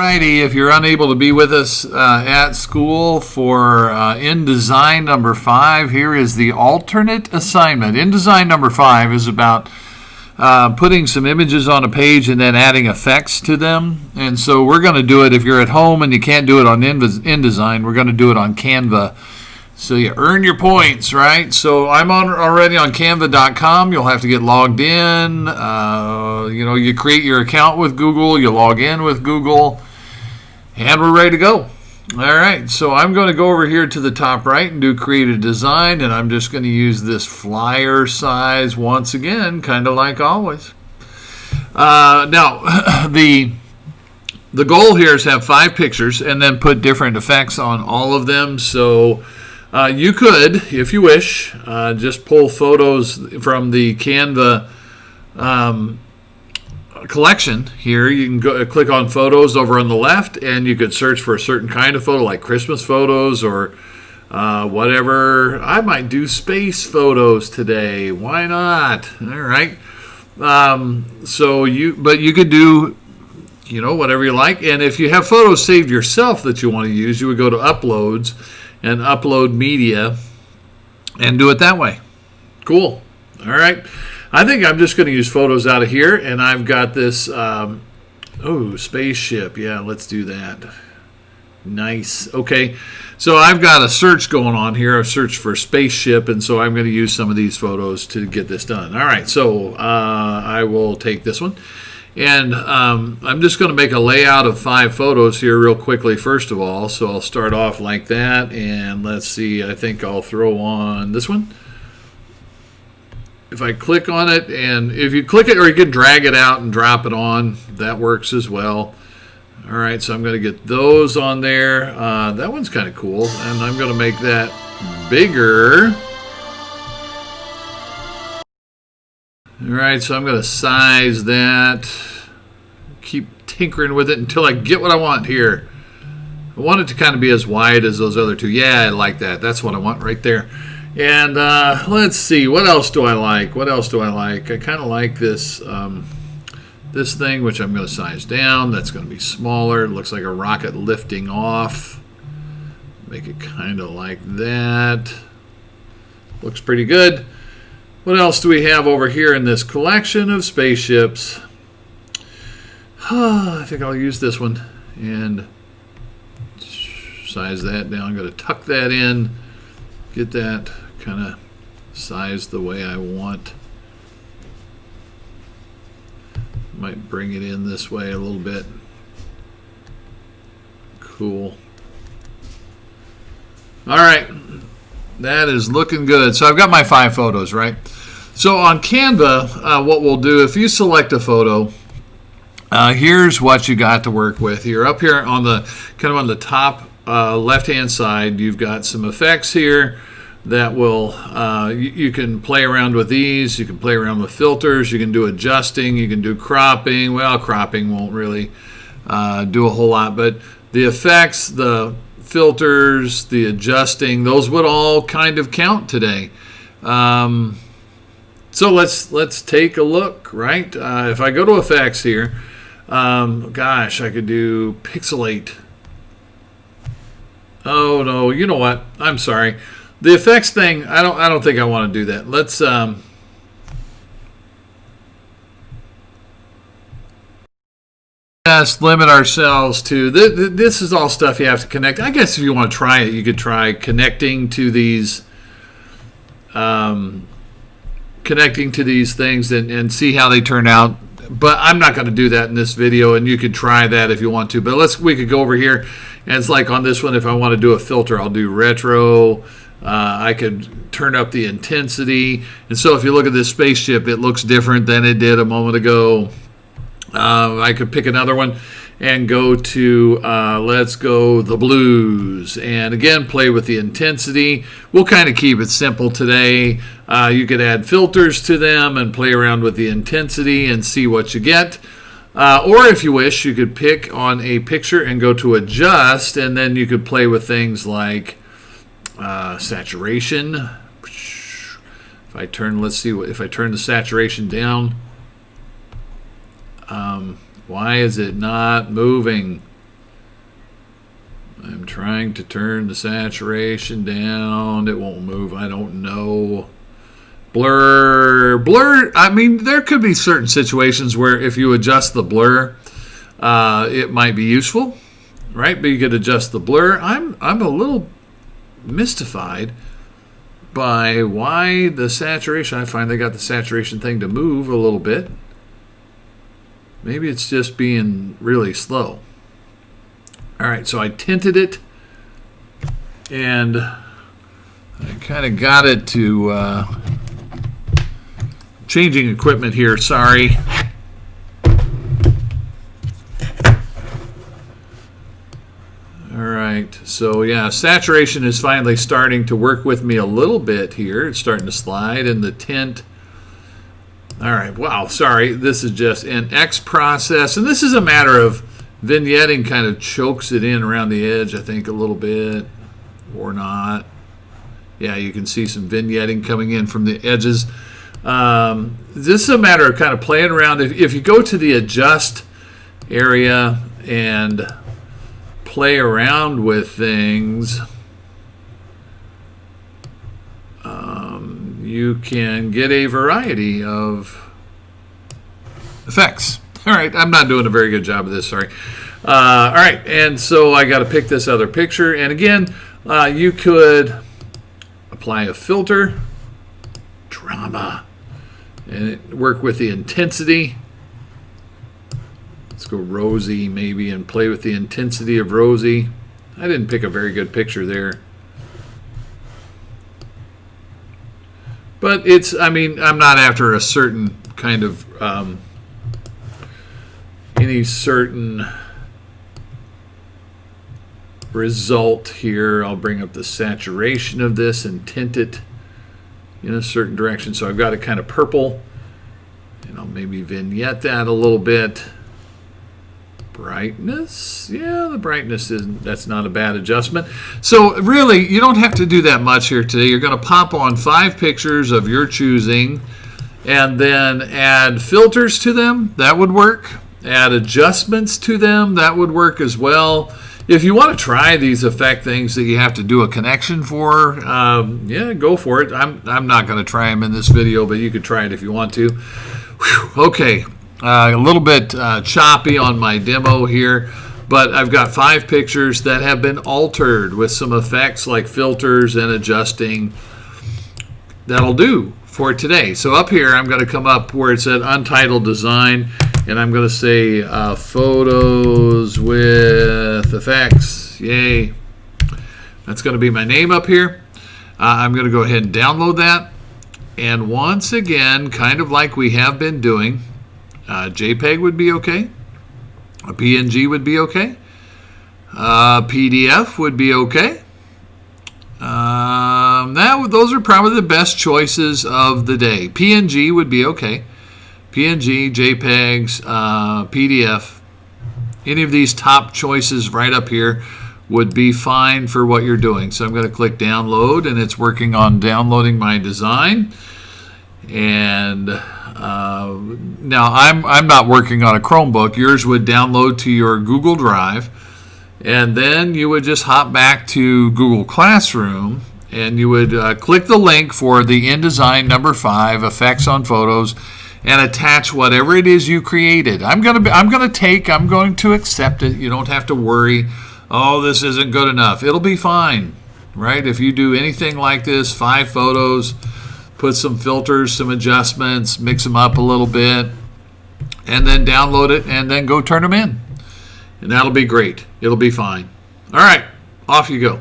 righty, if you're unable to be with us at school for InDesign number 5, here is the alternate assignment. InDesign number 5 is about putting some images on a page and then adding effects to them. And so we're going to do it if you're at home and you can't do it on InDesign, we're going to do it on Canva. So you earn your points, right? So I'm already on Canva.com. You'll have to get logged in. You create your account with Google. You log in with Google. And we're ready to go. All right. So I'm going to go over here to the top right and do create a design. And I'm just going to use this flyer size once again, kind of like always. Now, the goal here is to have 5 pictures and then put different effects on all of them. So you could, if you wish, just pull photos from the Canva collection here. You can go click on photos over on the left, and you could search for a certain kind of photo, like Christmas photos or whatever. I might do space photos today. Why not? All right. But you could do, whatever you like. And if you have photos saved yourself that you want to use, you would go to Uploads and upload media and do it that way. Cool. All right. I think I'm just going to use photos out of here, and I've got this spaceship. Yeah, let's do that. Nice. Okay. So I've got a search going on here. I've searched for spaceship, and so I'm going to use some of these photos to get this done. All right. So I will take this one. And I'm just going to make a layout of 5 photos here real quickly, first of all. So I'll start off like that. And let's see, I think I'll throw on this one. If I click on it, and if you click it, or you can drag it out and drop it on, that works as well. All right, so I'm going to get those on there. That one's kind of cool. And I'm going to make that bigger. All right, so I'm going to size that, keep tinkering with it until I get what I want here. I want it to kind of be as wide as those other two. Yeah, I like that. That's what I want right there. And let's see, what else do I like? I kind of like this this thing, which I'm going to size down. That's going to be smaller. It looks like a rocket lifting off. Make it kind of like that. Looks pretty good. What else do we have over here in this collection of spaceships? I think I'll use this one and size that down. I'm going to tuck that in, get that kind of sized the way I want. Might bring it in this way a little bit. Cool. All right. That is looking good. So I've got my 5 photos, right? So on Canva, what we'll do, if you select a photo, here's what you got to work with. You're up here on the top left-hand side. You've got some effects here that will, you can play around with these. You can play around with filters. You can do adjusting. You can do cropping. Well, cropping won't really do a whole lot, but the effects, the filters, the adjusting, those would all kind of count today. So let's take a look, right? If I go to effects here, gosh, I could do pixelate. Oh no, you know what? I'm sorry. The effects thing, I don't think I want to do that. Let's just limit ourselves to this is all stuff you have to connect. I guess if you want to try it, you could try connecting to these things and see how they turn out. But I'm not going to do that in this video, and you could try that if you want to. But we could go over here, and it's like on this one, if I want to do a filter, I'll do retro. I could turn up the intensity. And so if you look at this spaceship, it looks different than it did a moment ago. I could pick another one and go to, let's go the blues. And again, play with the intensity. We'll kind of keep it simple today. You could add filters to them and play around with the intensity and see what you get. Or if you wish, you could pick on a picture and go to adjust, and then you could play with things like saturation. If I turn, let's see, if I turn the saturation down, why is it not moving? I'm trying to turn the saturation down. It won't move. I don't know. Blur. I mean, there could be certain situations where if you adjust the blur, it might be useful, right? But you could adjust the blur. I'm a little mystified by why the saturation. I finally got the saturation thing to move a little bit. Maybe it's just being really slow. All right, so I tinted it, and I kind of got it to changing equipment here. Sorry. All right, so yeah, saturation is finally starting to work with me a little bit here. It's starting to slide, and the tint. All right, wow, sorry. This is just an X process, and this is a matter of vignetting kind of chokes it in around the edge, I think, a little bit, or not. Yeah, you can see some vignetting coming in from the edges. This is a matter of kind of playing around. If you go to the adjust area and play around with things, you can get a variety of effects. All right, I'm not doing a very good job of this, sorry. All right, and so I got to pick this other picture. And again, you could apply a filter, drama, and work with the intensity. Let's go rosy maybe and play with the intensity of rosy. I didn't pick a very good picture there. But it's, I mean, I'm not after a certain kind of any certain result here. I'll bring up the saturation of this and tint it in a certain direction. So I've got it kind of purple, and I'll maybe vignette that a little bit. Brightness, yeah, the brightness that's not a bad adjustment. So really, you don't have to do that much here today. You're going to pop on 5 pictures of your choosing, and then add filters to them. That would work. Add adjustments to them. That would work as well. If you want to try these effect things that you have to do a connection for, yeah, go for it. I'm not going to try them in this video, but you could try it if you want to. Whew, okay, a little bit choppy on my demo here, but I've got 5 pictures that have been altered with some effects like filters and adjusting. That'll do for today. So up here, I'm going to come up where it said Untitled Design, and I'm going to say Photos with Effects. Yay. That's going to be my name up here. I'm going to go ahead and download that. And once again, kind of like we have been doing, JPEG would be okay. A PNG would be okay. PDF would be okay. Those are probably the best choices of the day. PNG would be okay. PNG, JPEGs, PDF, any of these top choices right up here would be fine for what you're doing. So I'm going to click download, and it's working on downloading my design. And now I'm not working on a Chromebook. Yours would download to your Google Drive, and then you would just hop back to Google Classroom, and you would click the link for the InDesign number 5 effects on photos, and attach whatever it is you created. I'm going to accept it. You don't have to worry, oh, this isn't good enough. It'll be fine, right? If you do anything like this, 5 photos, put some filters, some adjustments, mix them up a little bit, and then download it, and then go turn them in. And that'll be great. It'll be fine. All right, off you go.